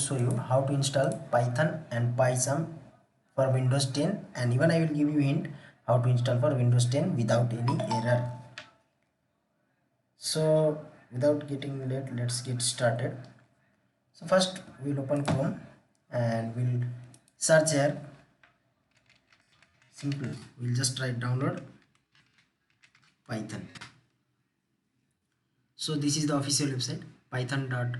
show you how to install Python and PyCharm for Windows 10, and even I will give you hint how to install for Windows 10 without any error. So without getting late, let's get started. So first we'll open Chrome and we'll search here. Simple, we'll just write download Python. So this is the official website, python.org.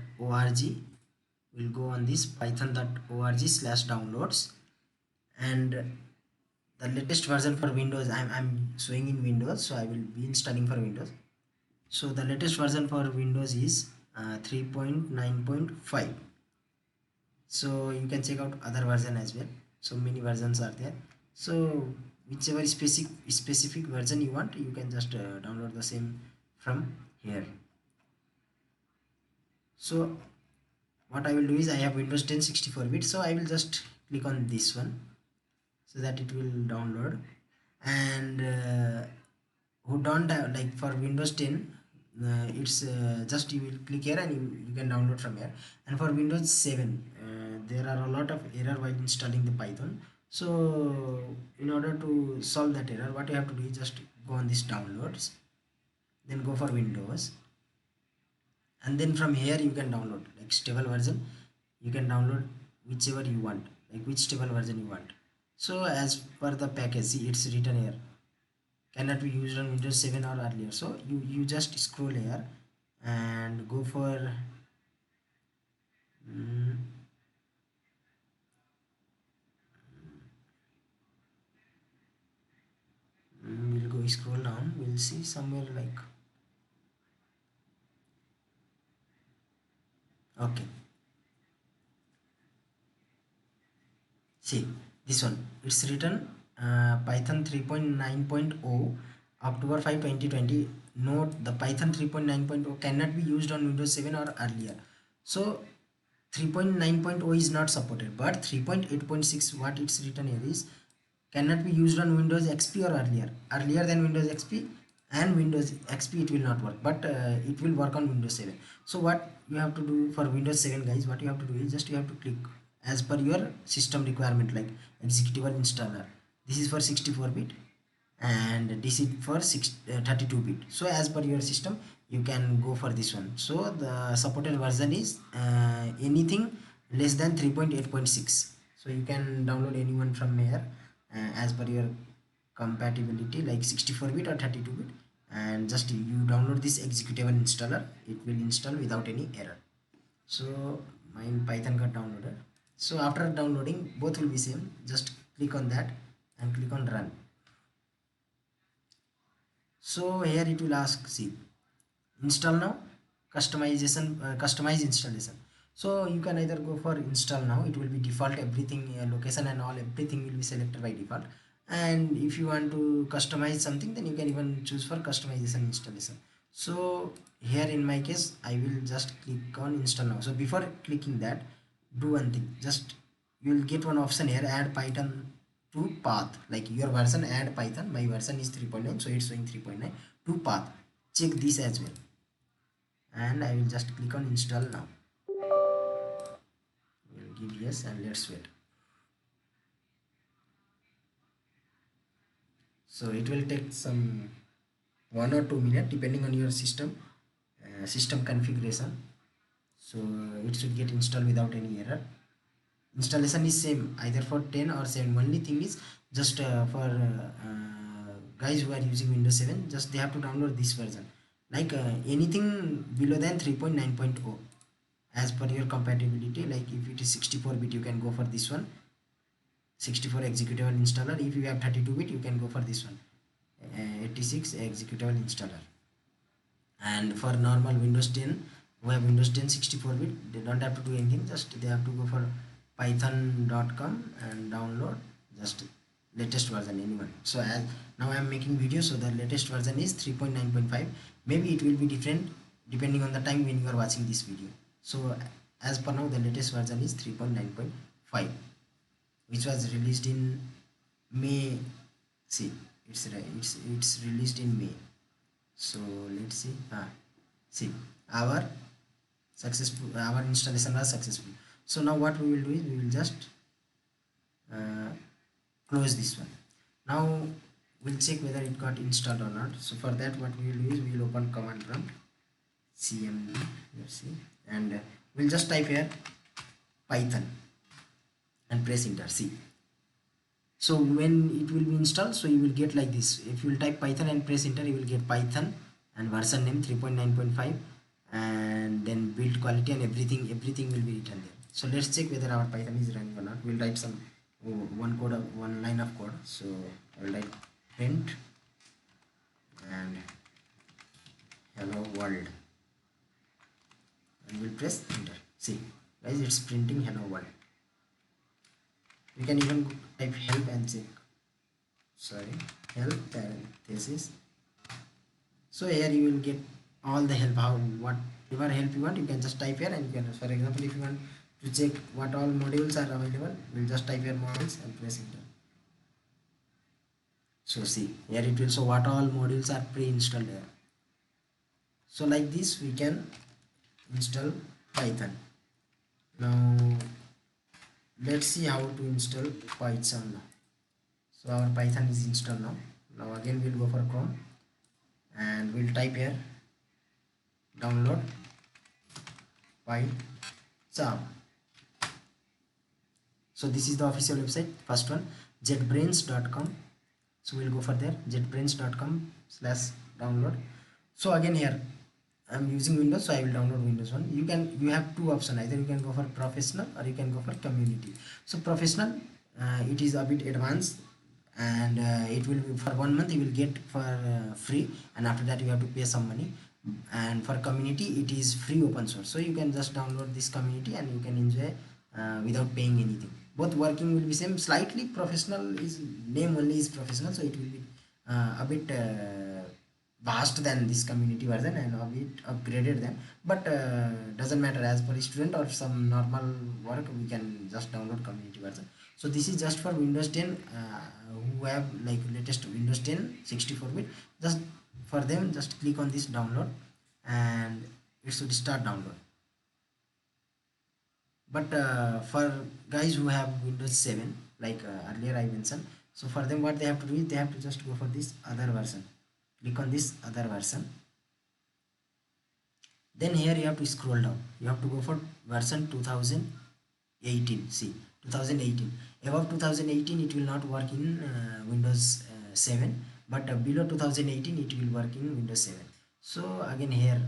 We'll go on this python.org/downloads, and the latest version for Windows, I'm showing in Windows, so I will be installing for Windows. So the latest version for Windows is 3.9.5. so you can check out other version as well. So many versions are there, so whichever specific version you want, you can just download the same from here. So what I will do is, I have Windows 10 64-bit, so I will just click on this one so that it will download. And who don't have, like for Windows 10, it's just you will click here and you can download from here. And for Windows 7, there are a lot of error while installing the Python. So in order to solve that error, what you have to do is just go on this downloads, then go for Windows, and then from here you can download like stable version. You can download whichever you want, like which stable version you want. So as per the package, see it's written here, cannot be used on Windows 7 or earlier. So you just scroll here and go for we'll go scroll down, we'll see somewhere like, okay, see this one, it's written Python 3.9.0 October 5 2020. Note, the Python 3.9.0 cannot be used on Windows 7 or earlier. So 3.9.0 is not supported, but 3.8.6, what it's written here is, cannot be used on Windows XP or earlier than Windows XP, and Windows XP it will not work, but it will work on Windows 7. So what you have to do for Windows 7, guys, what you have to do is, just you have to click as per your system requirement, like executable installer. This is for 64-bit and this is for 32-bit. So as per your system you can go for this one. So the supported version is anything less than 3.8.6. so you can download anyone from here as per your compatibility, like 64-bit or 32-bit, and just you download this executable installer, it will install without any error. So my Python got downloaded. So after downloading, both will be same, just click on that and click on run. So here it will ask, see, install now, customize installation. So you can either go for install now, it will be default, everything, location and all, everything will be selected by default. And if you want to customize something, then you can even choose for customization installation. So here in my case, I will just click on install now. So before clicking that, do one thing, just you will get one option here, add Python to path, like your version, add Python. My version is 3.9, so it's showing 3.9 to path. Check this as well, and I will just click on install now. We'll give yes and let's wait. So it will take some 1 or 2 minutes depending on your system configuration. So it should get installed without any error. Installation is same either for 10 or 7. Only thing is, just for guys who are using Windows 7, just they have to download this version, like anything below than 3.9.0 as per your compatibility. Like if it is 64-bit, you can go for this one, 64 executable installer. If you have 32-bit, you can go for this one, 86 executable installer. And for normal Windows 10, who have Windows 10 64-bit, they don't have to do anything, just they have to go for python.com and download just latest version, anyone. So as now I am making video, so the latest version is 3.9.5. maybe it will be different depending on the time when you are watching this video. So as per now, the latest version is 3.9.5, which was released in May. See, it's released in May. So let's see. See, our installation was successful. So now what we will do is we will just close this one. Now we'll check whether it got installed or not. So for that, what we will do is we will open command prompt cmd, let's see, and we'll just type here python and press enter. See, so when it will be installed, so you will get like this. If you will type python and press enter, you will get python and version name 3.9.5, and then build quality and everything will be written there. So let's check whether our python is running or not. We'll write some one line of code. So I will write print and hello world, and we'll press enter. See guys, it's printing hello world. We can even type help and check. Sorry, help parenthesis. So here you will get all the help, how whatever help you want, you can just type here, and you can, for example, if you want to check what all modules are available, we'll just type here modules and press enter. So see, here it will show what all modules are pre-installed here. So like this we can install Python. Now let's see how to install PyCharm now. So our Python is installed now. Now again we'll go for Chrome and we'll type here download PyCharm. So this is the official website, first one, jetbrains.com. So we'll go for there, jetbrains.com/download. So again here I'm using Windows, so I will download Windows one. You have two options, either you can go for professional or you can go for community. So professional, it is a bit advanced, and it will be for 1 month you will get for free, and after that you have to pay some money. And for community it is free open source, so you can just download this community and you can enjoy without paying anything. Both working will be same. Slightly professional is name only is professional, so it will be a bit vast than this community version and a bit upgraded them, but doesn't matter. As per student or some normal work, we can just download community version. So this is just for Windows 10 who have like latest Windows 10 64-bit. Just for them, just click on this download and it should start download. But for guys who have Windows 7, like earlier I mentioned, so for them what they have to do is they have to just go for this other version. Click on this other version, then here you have to scroll down, you have to go for version 2018. See, 2018, above 2018 it will not work in Windows 7, but below 2018 it will work in Windows 7. So again here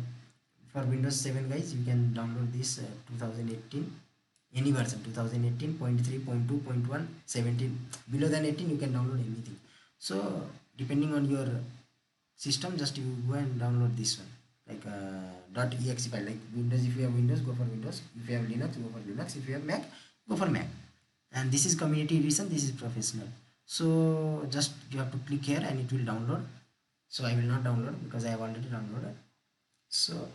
for Windows 7 guys, you can download this 2018 any version, 2018.3.2.1 17. Below than 18 you can download anything. So depending on your system, just you go and download this one, like .exe file. Like Windows, if you have Windows, go for Windows. If you have Linux, go for Linux. If you have Mac, go for Mac. And this is community edition, this is professional. So just you have to click here and it will download. So I will not download because I have already downloaded. So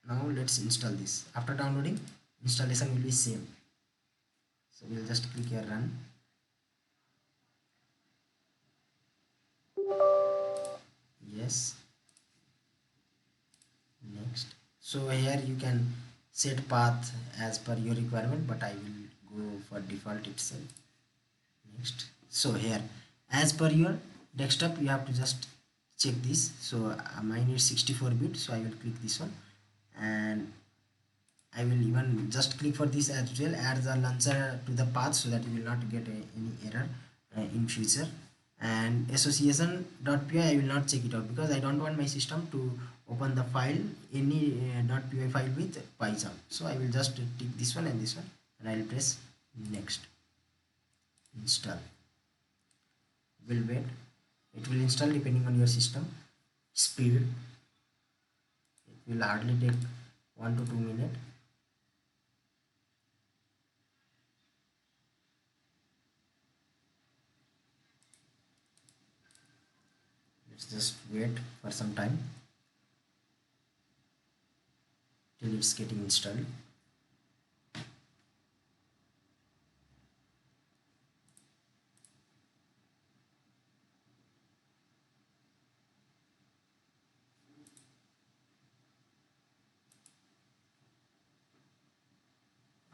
now let's install this. After downloading, installation will be same. So we'll just click here run. Yes, next. So here you can set path as per your requirement, but I will go for default itself. Next. So here as per your desktop you have to just check this. So mine is 64-bit, so I will click this one, and I will even just click for this as well, add the launcher to the path so that you will not get any error in future. And association.py I will not check it out because I don't want my system to open the file any .py file with PyCharm. So I will just tick this one and this one, and I will press next. Install. Will wait. It will install depending on your system speed. It will hardly take 1 to 2 minutes. Let's just wait for some time till it's getting installed.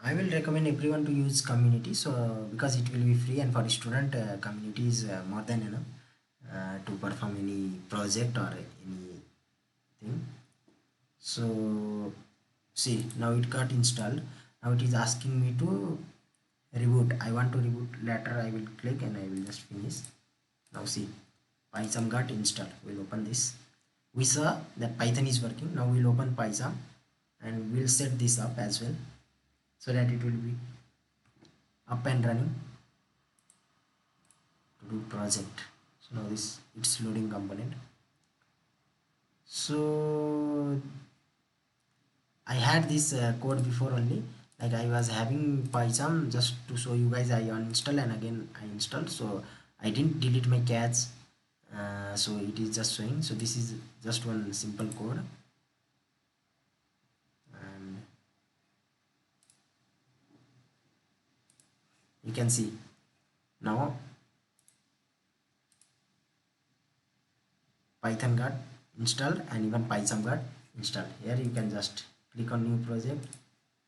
I will recommend everyone to use community, so because it will be free, and for student, community is more than enough to perform any project or anything. So see, now it got installed. Now it is asking me to reboot. I want to reboot. Later I will click and I will just finish. Now see, PyCharm got installed. We'll open this. We saw that Python is working. Now we'll open PyCharm and we'll set this up as well, so that it will be up and running to do project. So now this, it's loading component. So I had this code before only, like I was having PyCharm. Just to show you guys, I uninstall and again I installed, so I didn't delete my cache, so it is just showing. So this is just one simple code, and you can see now Python got installed and even PyCharm got installed. Here you can just click on new project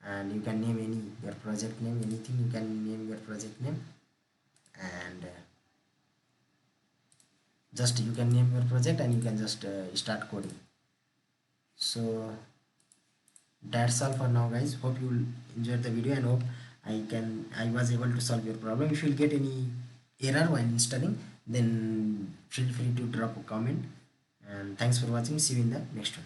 and you can name any your project name, anything you can name your project name, and just you can name your project and you can just start coding. So that's all for now, guys. Hope you enjoyed the video and hope I was able to solve your problem. If you get any error while installing, then feel free to drop a comment, and thanks for watching. See you in the next one.